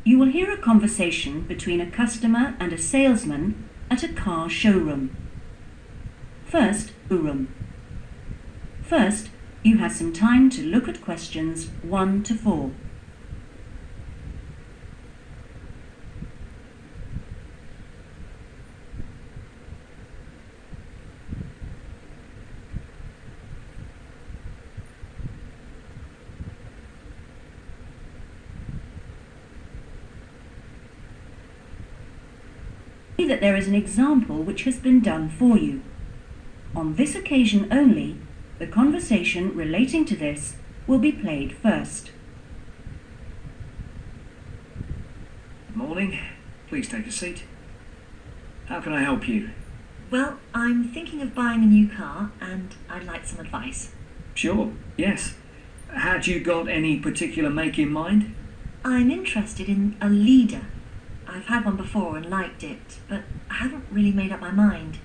You will hear a conversation between a customer and a salesman at a car showroom. First, you have some time to look at questions 1 to 4. See that there is an example which has been done for you. On this occasion only, the conversation relating to this will be played first. Good morning. Please take a seat. How can I help you? Well, I'm thinking of buying a new car and I'd like some advice. Sure, yes. Had you got any particular make in mind? I'm interested in a leader. I've had one before and liked it, but I haven't really made up my mind.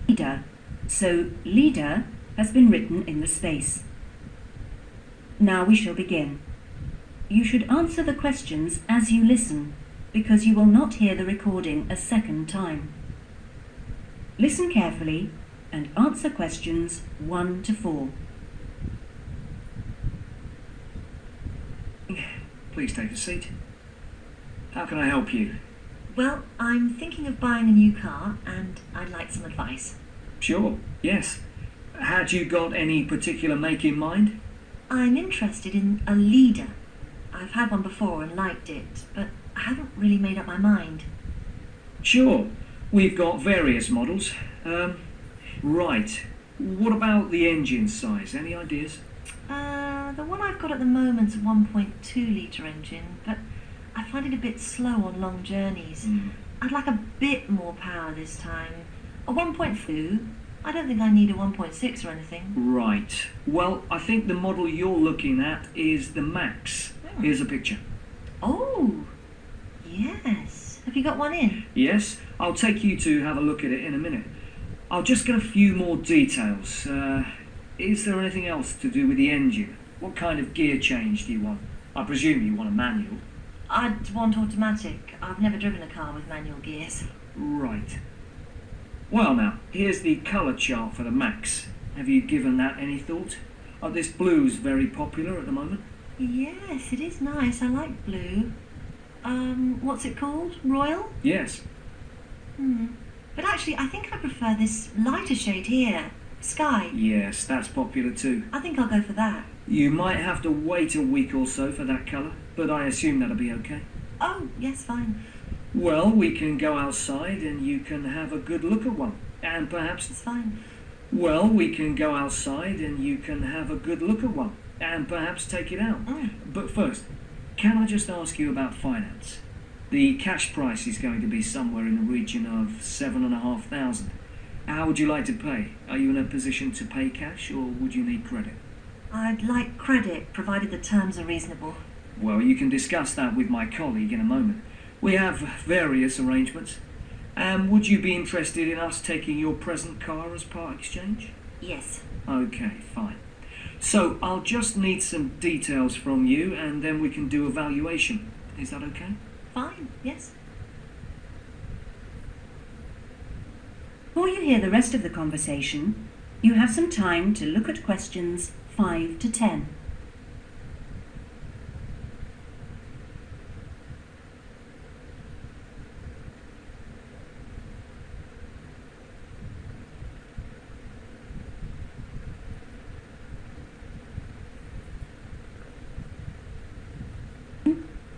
Leader. So, leader has been written in the space. Now we shall begin. You should answer the questions as you listen, because you will not hear the recording a second time. Listen carefully and answer questions 1 to 4. Please take a seat. How can I help you? Well, I'm thinking of buying a new car and I'd like some advice. Sure, yes. Had you got any particular make in mind? I'm interested in a leader. I've had one before and liked it, but I haven't really made up my mind. Sure, we've got various models. Right. What about the engine size? Any ideas? The one I've got at the moment's a 1.2 litre engine, but I find it a bit slow on long journeys. I'd like a bit more power this time. A 1.2? I don't think I need a 1.6 or anything. Right. Well, I think the model you're looking at is the Max. Here's a picture. Oh, yes. Have you got one in? Yes, I'll take you to have a look at it in a minute. I'll just get a few more details. Is there anything else to do with the engine? What kind of gear change do you want? I presume you want a manual. I'd want automatic. I've never driven a car with manual gears. Right. Well now, here's the colour chart for the Max. Have you given that any thought? This blue's very popular at the moment. Yes, it is nice. I like blue. What's it called? Royal? Yes. But actually, I think I prefer this lighter shade here. Sky. Yes, that's popular too. I think I'll go for that. You might have to wait a week or so for that colour, but I assume that'll be okay. Oh, yes, fine. Well, we can go outside and you can have a good look at one. And perhaps... It's fine. Well, we can go outside and you can have a good look at one. And perhaps take it out. But first, can I just ask you about finance? The cash price is going to be somewhere in the region of $7,500. How would you like to pay? Are you in a position to pay cash or would you need credit? I'd like credit, provided the terms are reasonable. Well, you can discuss that with my colleague in a moment. We have various arrangements. Would you be interested in us taking your present car as part exchange? Yes. Okay, fine. So I'll just need some details from you and then we can do a valuation. Is that okay? Fine, yes. Before you hear the rest of the conversation, you have some time to look at questions 5 to 10.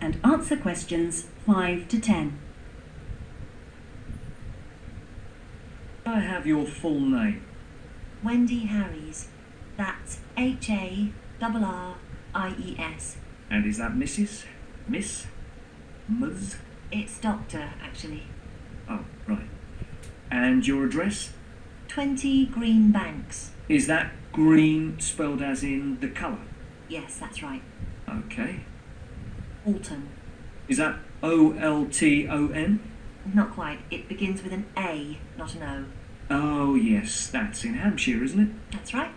And answer questions 5 to 10. I have your full name. Wendy Harries. That's Harries. And is that Mrs.? Miss? Ms? It's Doctor, actually. Oh, right. And your address? 20 Green Banks. Is that green spelled as in the colour? Yes, that's right. Okay. Alton. Is that O-L-T-O-N? Not quite. It begins with an A, not an O. Oh, yes, that's in Hampshire, isn't it? That's right.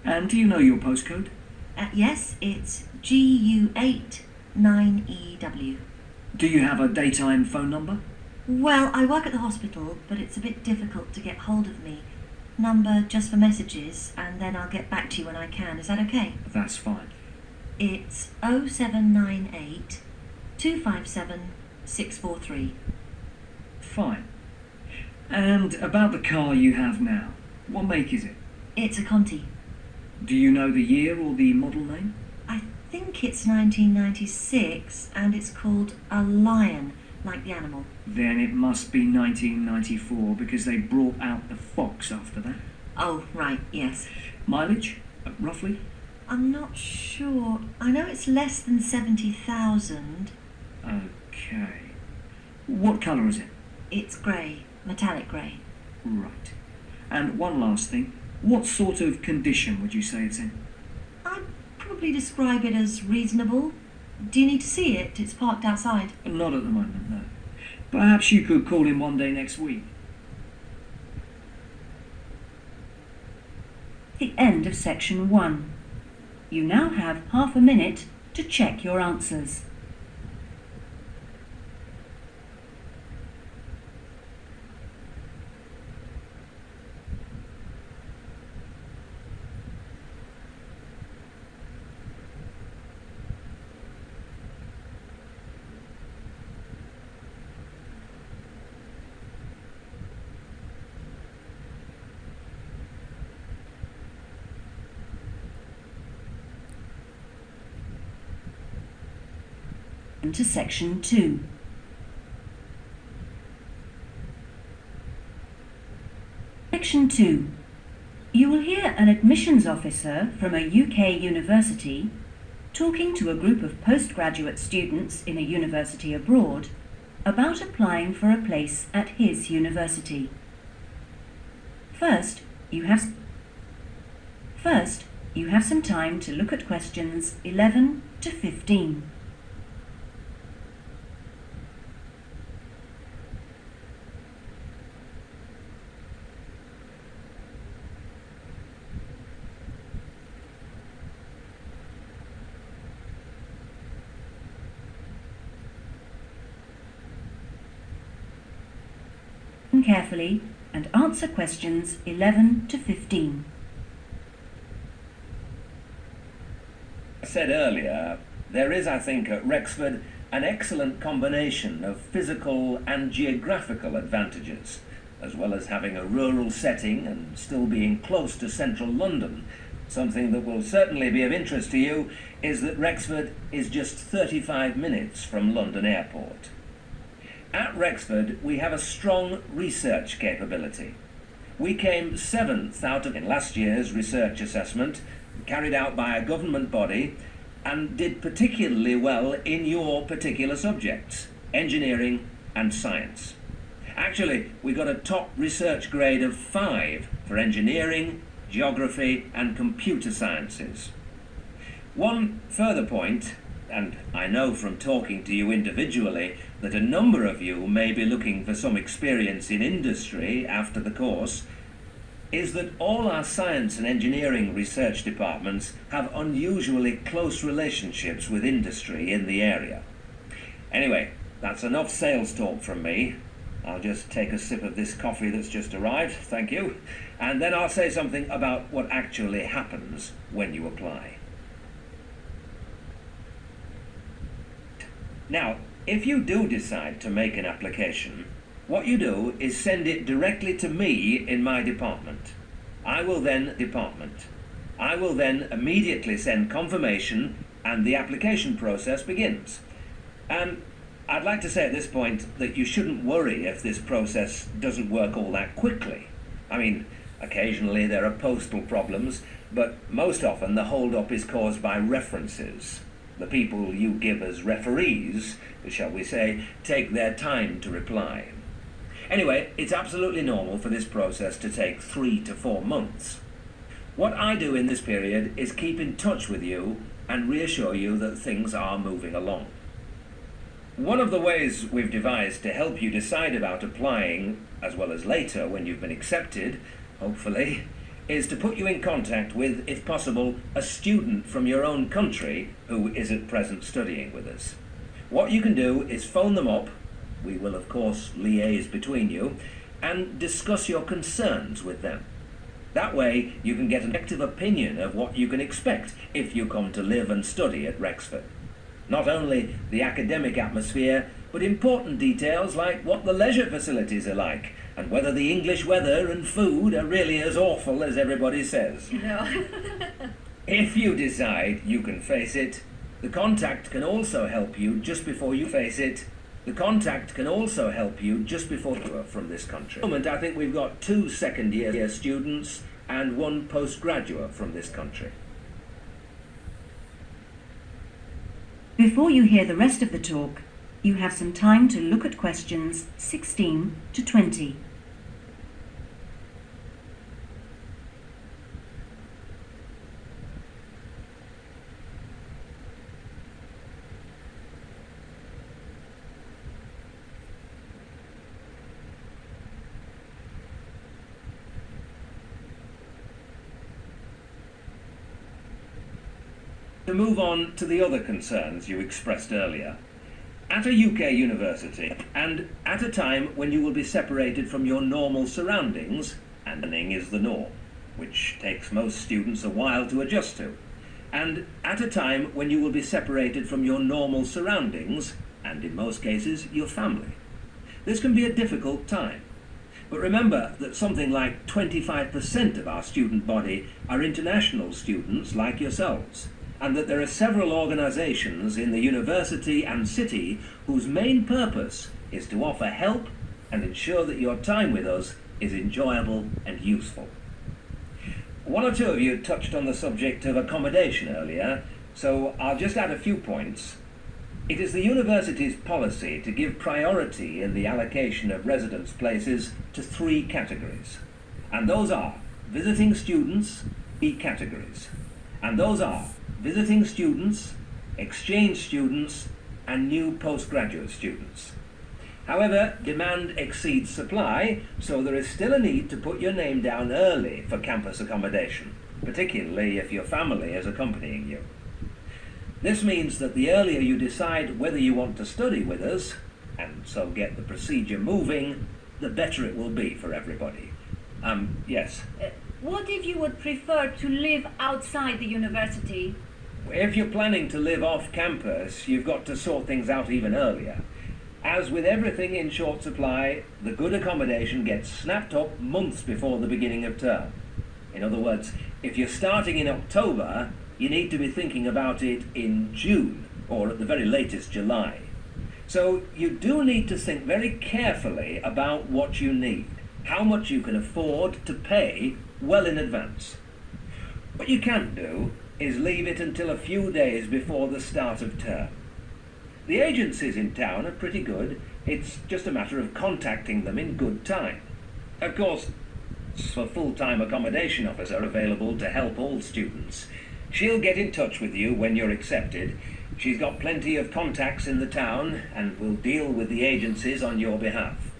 And do you know your postcode? Yes, it's GU8 9EW. Do you have a daytime phone number? Well, I work at the hospital, but it's a bit difficult to get hold of me. Number just for messages, and then I'll get back to you when I can. Is that okay? That's fine. It's 0798 257 643. Fine. And about the car you have now, what make is it? It's a Conti. Do you know the year or the model name? I think it's 1996, and it's called a Lion, like the animal. Then it must be 1994 because they brought out the Fox after that. Oh, right, yes. Mileage, roughly? I'm not sure. I know it's less than 70,000. Okay. What colour is it? It's grey, metallic grey. Right. And one last thing. What sort of condition would you say it's in? I'd probably describe it as reasonable. Do you need to see it? It's parked outside. Not at the moment, no. Perhaps you could call in one day next week. The end of section 1. You now have half a minute to check your answers. To section 2. Section 2. You will hear an admissions officer from a UK university talking to a group of postgraduate students in a university abroad about applying for a place at his university. First, you have some time to look at questions 11 to 15. Carefully and answer questions 11 to 15. I said earlier, there is, I think, at Rexford an excellent combination of physical and geographical advantages, as well as having a rural setting and still being close to central London. Something that will certainly be of interest to you is that Rexford is just 35 minutes from London Airport. At Rexford, we have a strong research capability. We came 7th out of in last year's research assessment, carried out by a government body, and did particularly well in your particular subjects, engineering and science. Actually, we got a top research grade of 5 for engineering, geography and computer sciences. One further point, and I know from talking to you individually that a number of you may be looking for some experience in industry after the course, is that all our science and engineering research departments have unusually close relationships with industry in the area. Anyway, that's enough sales talk from me. I'll just take a sip of this coffee that's just arrived, thank you, and then I'll say something about what actually happens when you apply. Now, if you do decide to make an application, what you do is send it directly to me in my department. I will then immediately send confirmation and the application process begins. And I'd like to say at this point that you shouldn't worry if this process doesn't work all that quickly. I mean, occasionally there are postal problems, but most often the hold-up is caused by references. The people you give as referees, shall we say, take their time to reply. Anyway, it's absolutely normal for this process to take 3 to 4 months. What I do in this period is keep in touch with you and reassure you that things are moving along. One of the ways we've devised to help you decide about applying, as well as later when you've been accepted, hopefully, is to put you in contact with, if possible, a student from your own country who is at present studying with us. What you can do is phone them up, we will of course liaise between you, and discuss your concerns with them. That way you can get an objective opinion of what you can expect if you come to live and study at Rexford. Not only the academic atmosphere, but important details like what the leisure facilities are like, and whether the English weather and food are really as awful as everybody says. No. If you decide you can face it, the contact can also help you just before you face it. The contact can also help you just before you are from this country. At the moment, I think we've got 2 second-year students and 1 postgraduate from this country. Before you hear the rest of the talk, you have some time to look at questions 16 to 20. To move on to the other concerns you expressed earlier, at a UK university, and at a time when you will be separated from your normal surroundings, and learning is the norm, which takes most students a while to adjust to, and at a time when you will be separated from your normal surroundings, and in most cases, your family. This can be a difficult time. But remember that something like 25% of our student body are international students like yourselves, and that there are several organisations in the university and city whose main purpose is to offer help and ensure that your time with us is enjoyable and useful. 1 or 2 of you touched on the subject of accommodation earlier, so I'll just add a few points. It is the university's policy to give priority in the allocation of residence places to 3 categories, and those are visiting students, B categories, and those are visiting students, exchange students, and new postgraduate students. However, demand exceeds supply, so there is still a need to put your name down early for campus accommodation, particularly if your family is accompanying you. This means that the earlier you decide whether you want to study with us, and so get the procedure moving, the better it will be for everybody. Yes? What if you would prefer to live outside the university? If you're planning to live off campus, you've got to sort things out even earlier. As with everything in short supply, the good accommodation gets snapped up months before the beginning of term. In other words, if you're starting in October, you need to be thinking about it in June, or at the very latest July. So you do need to think very carefully about what you need, how much you can afford to pay well in advance. What you can't do is leave it until a few days before the start of term. The agencies in town are pretty good. It's just a matter of contacting them in good time. Of course, a full-time accommodation officer available to help all students. She'll get in touch with you when you're accepted. She's got plenty of contacts in the town and will deal with the agencies on your behalf.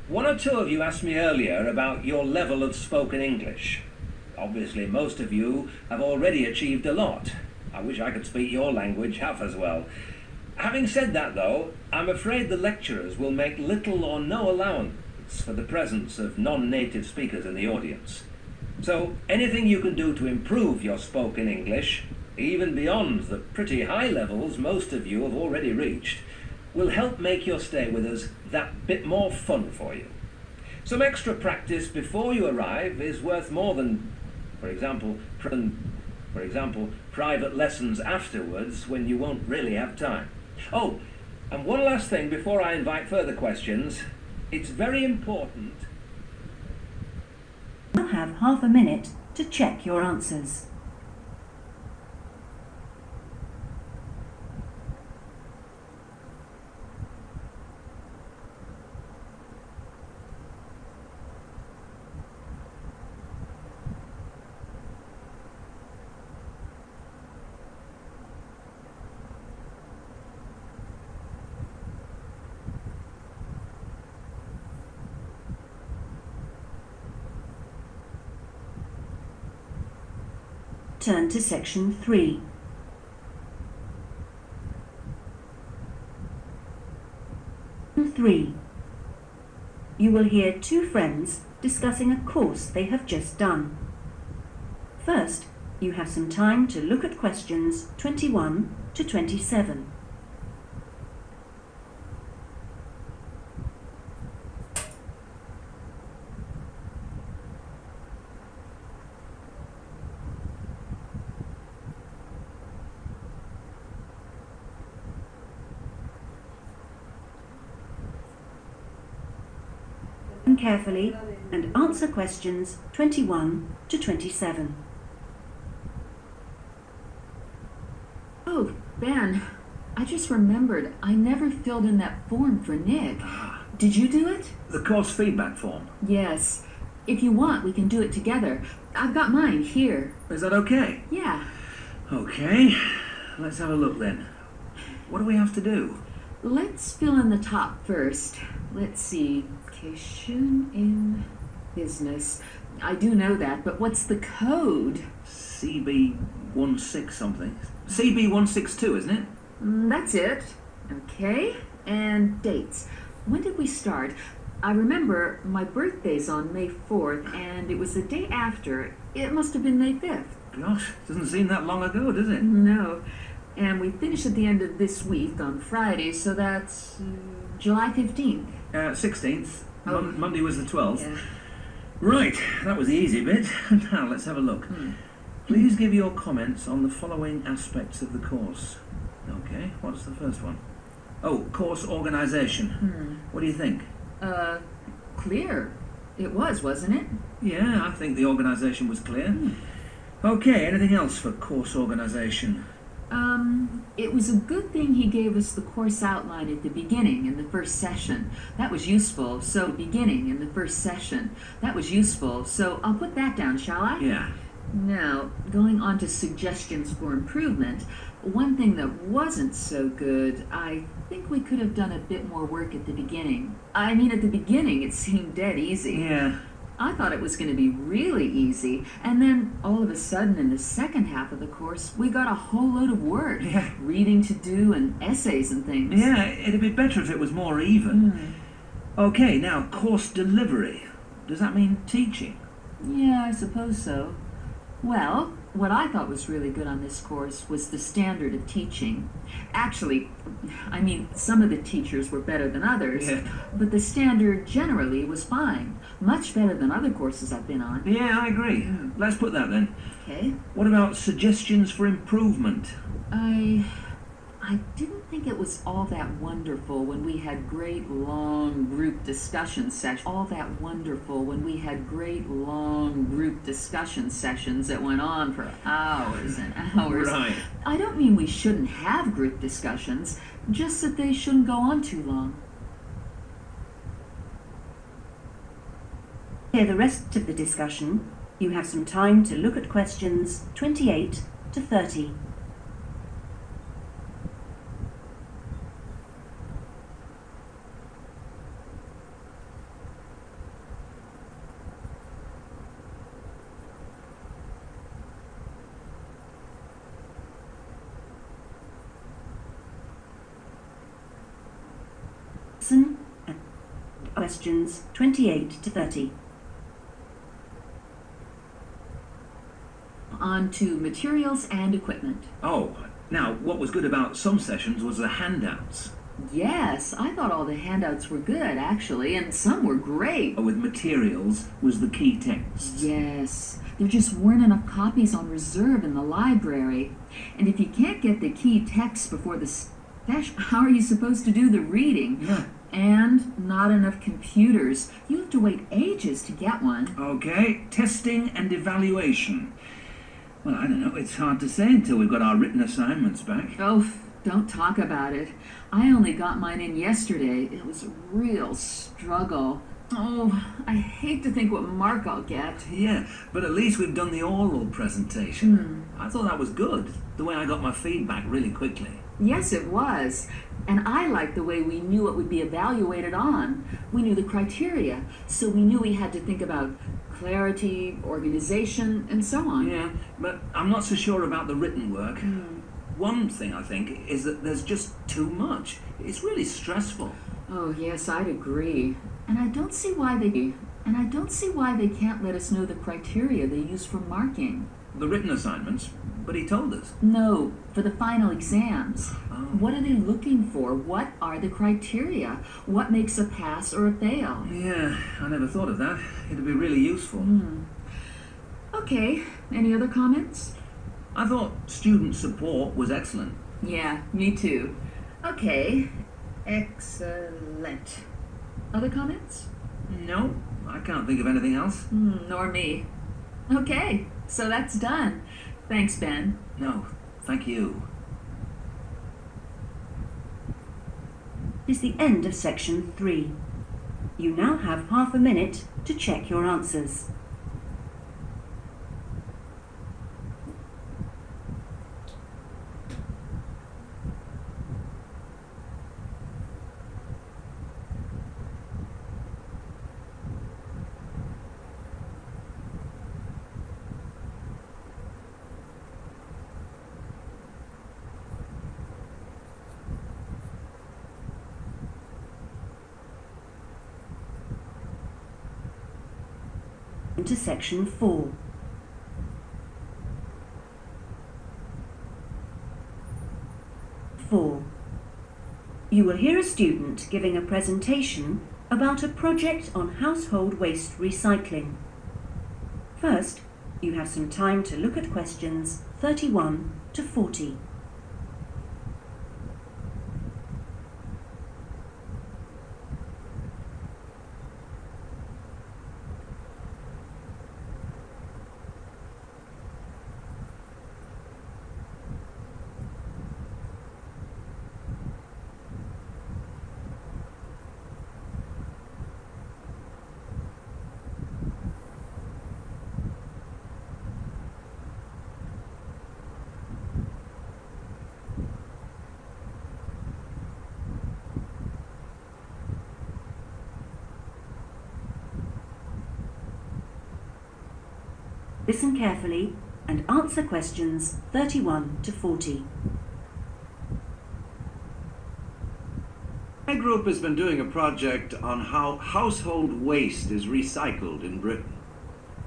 1 or 2 of you asked me earlier about your level of spoken English. Obviously, most of you have already achieved a lot. I wish I could speak your language half as well. Having said that, though, I'm afraid the lecturers will make little or no allowance for the presence of non-native speakers in the audience. So anything you can do to improve your spoken English, even beyond the pretty high levels most of you have already reached, will help make your stay with us that bit more fun for you. Some extra practice before you arrive is worth more than, for example, private lessons afterwards when you won't really have time. Oh, and one last thing before I invite further questions. It's very important. You'll have half a minute to check your answers. turn to section 3. Section 3. You will hear two friends discussing a course they have just done. First, you have some time to look at questions 21 to 27. Listen carefully and answer questions 21 to 27. Oh, Ben, I just remembered I never filled in that form for Nick. Did you do it? The course feedback form. Yes. If you want, we can do it together. I've got mine here. Is that okay? Yeah. Okay, let's have a look then. What do we have to do? Let's fill in the top first. Let's see. Education in business. I do know that, but what's the code? CB16 something. CB162, isn't it? That's it. Okay. And dates. When did we start? I remember my birthday's on May 4th, and it was the day after. It must have been May 5th. Gosh, doesn't seem that long ago, does it? No. And we finish at the end of this week on Friday, so that's July 15th. 16th. Oh. Monday was the 12th. Yeah. Right, that was the easy bit. Now let's have a look. Please give your comments on the following aspects of the course. Okay, what's the first one? Oh, course organisation. What do you think? Clear. It was, wasn't it? Yeah, I think the organisation was clear. Okay, anything else for course organisation? It was a good thing he gave us the course outline at the beginning in the first session. That was useful. So, beginning in the first session. That was useful. So, I'll put that down, shall I? Yeah. Now, going on to suggestions for improvement, one thing that wasn't so good, I think we could have done a bit more work at the beginning. I mean, at the beginning, it seemed dead easy. Yeah. I thought it was going to be really easy, and then all of a sudden in the second half of the course, we got a whole load of work. Yeah. Reading to do and essays and things. Yeah, it'd be better if it was more even. Okay, now, course delivery. Does that mean teaching? Yeah, I suppose so. Well, what I thought was really good on this course was the standard of teaching. Actually, I mean, some of the teachers were better than others, Yeah. but the standard generally was fine. Much better than other courses I've been on. Yeah, I agree. Let's put that then. Okay. What about suggestions for improvement? I didn't think it was all that wonderful when we had great long group discussion sessions. All that wonderful when we had great long group discussion sessions that went on for hours and hours. Right. I don't mean we shouldn't have group discussions, just that they shouldn't go on too long. Hear the rest of the discussion. You have some time to look at questions 28 to 30. Listen and questions 28 to 30. On to materials and equipment. Oh, now, what was good about some sessions was the handouts. Yes, I thought all the handouts were good, actually, and some were great. With materials was the key text. Yes, there just weren't enough copies on reserve in the library. And if you can't get the key text before the session, how are you supposed to do the reading? Yeah. And not enough computers. You have to wait ages to get one. Okay, testing and evaluation. Well, I don't know, it's hard to say until we've got our written assignments back. Oh, don't talk about it. I only got mine in yesterday. It was a real struggle. Oh, I hate to think what mark I'll get. Yeah, but at least we've done the oral presentation. I thought that was good, the way I got my feedback really quickly. Yes, it was. And I liked the way we knew what would be evaluated on. We knew the criteria, so we knew we had to think about clarity, organization, and so on. Yeah, but I'm not so sure about the written work. One thing I think is that there's just too much. It's really stressful. Oh, yes, I'd agree. And I don't see why they can't let us know the criteria they use for marking. The written assignments, but he told us. No, for the final exams. Oh. What are they looking for? What are the criteria? What makes a pass or a fail? Yeah, I never thought of that. It'd be really useful. Okay, any other comments? I thought student support was excellent. Yeah, me too. Okay, excellent. Other comments? No, I can't think of anything else. Nor me. Okay, so that's done. Thanks, Ben. No, thank you. Is the end of section 3. You now have half a minute to check your answers. To section 4. 4. You will hear a student giving a presentation about a project on household waste recycling. First, you have some time to look at questions 31 to 40. Listen carefully and answer questions 31 to 40. My group has been doing a project on how household waste is recycled in Britain.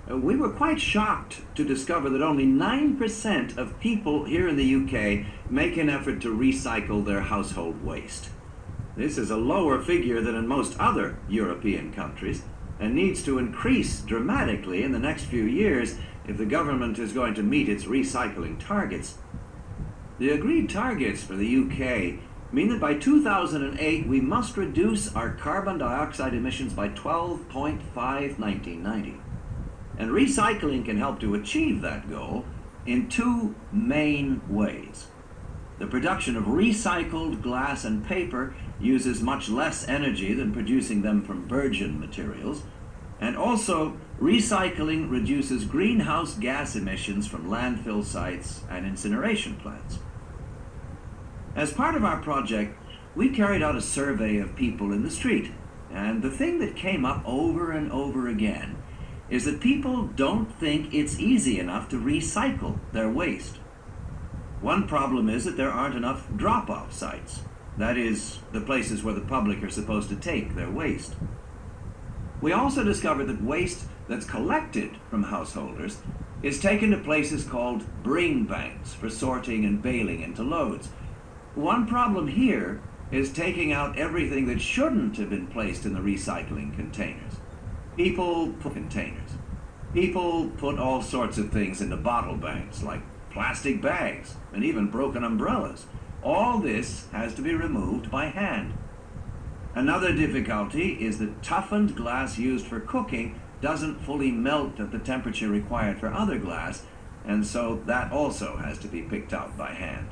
We were quite shocked to discover that only 9% of people here in the UK make an effort to recycle their household waste. This is a lower figure than in most other European countries and needs to increase dramatically in the next few years if the government is going to meet its recycling targets. The agreed targets for the UK mean that by 2008 we must reduce our carbon dioxide emissions by 12.5 1990. And recycling can help to achieve that goal in two main ways. The production of recycled glass and paper uses much less energy than producing them from virgin materials, and also recycling reduces greenhouse gas emissions from landfill sites and incineration plants. As part of our project, we carried out a survey of people in the street, and the thing that came up over and over again is that people don't think it's easy enough to recycle their waste. One problem is that there aren't enough drop-off sites. That is, the places where the public are supposed to take their waste. We also discovered that waste that's collected from householders is taken to places called bring banks for sorting and baling into loads. One problem here is taking out everything that shouldn't have been placed in the recycling containers. People put all sorts of things into bottle banks, like plastic bags and even broken umbrellas. All this has to be removed by hand. Another difficulty is that toughened glass used for cooking doesn't fully melt at the temperature required for other glass, and so that also has to be picked out by hand.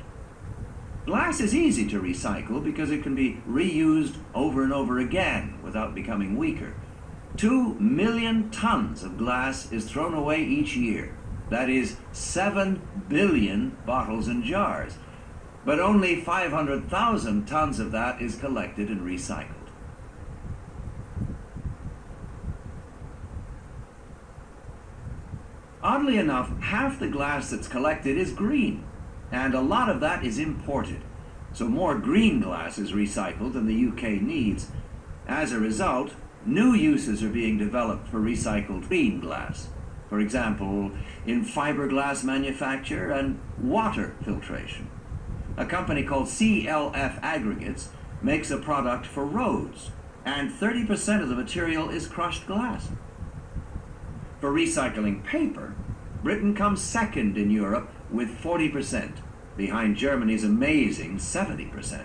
Glass is easy to recycle because it can be reused over and over again without becoming weaker. 2 million tons of glass is thrown away each year. That is 7 billion bottles and jars. But only 500,000 tons of that is collected and recycled. Oddly enough, half the glass that's collected is green, and a lot of that is imported. So more green glass is recycled than the UK needs. As a result, new uses are being developed for recycled green glass. For example, in fiberglass manufacture and water filtration. A company called CLF Aggregates makes a product for roads, and 30% of the material is crushed glass. For recycling paper, Britain comes second in Europe with 40%, behind Germany's amazing 70%.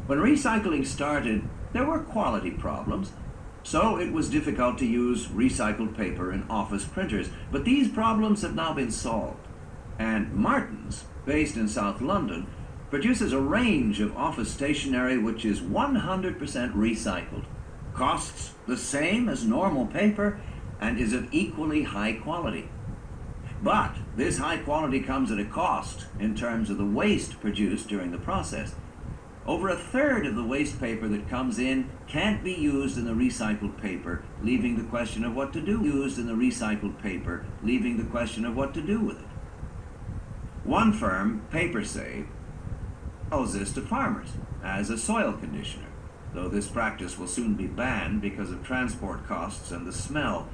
When recycling started, there were quality problems, so it was difficult to use recycled paper in office printers, but these problems have now been solved. And Martin's, based in South London, produces a range of office stationery which is 100% recycled, costs the same as normal paper, and is of equally high quality. But this high quality comes at a cost in terms of the waste produced during the process. Over a third of the waste paper that comes in can't be used in the recycled paper, leaving the question of what to do with it. One firm, PaperSave, sells this to farmers as a soil conditioner, though this practice will soon be banned because of transport costs and the smell.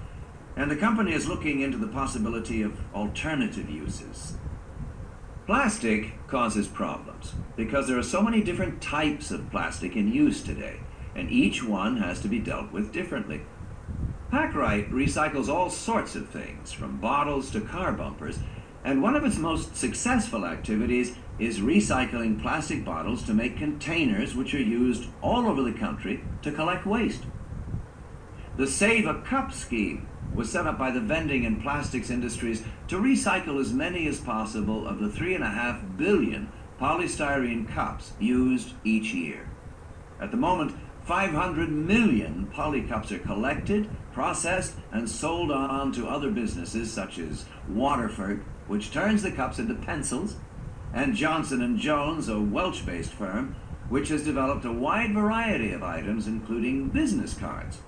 And the company is looking into the possibility of alternative uses. Plastic causes problems because there are so many different types of plastic in use today, and each one has to be dealt with differently. Packrite recycles all sorts of things, from bottles to car bumpers, and one of its most successful activities is recycling plastic bottles to make containers which are used all over the country to collect waste. The Save a Cup scheme was set up by the vending and plastics industries to recycle as many as possible of the 3.5 billion polystyrene cups used each year. At the moment, 500 million poly cups are collected, processed, and sold on to other businesses such as Waterford, which turns the cups into pencils, and Johnson & Jones, a Welsh-based firm, which has developed a wide variety of items, including business cards.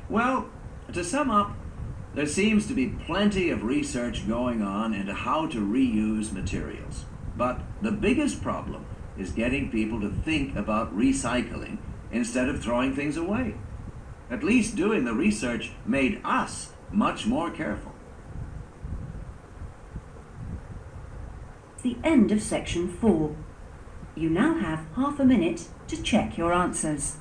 Well, to sum up, there seems to be plenty of research going on into how to reuse materials. But the biggest problem is getting people to think about recycling instead of throwing things away. At least doing the research made us much more careful. The end of section 4. You now have half a minute to check your answers.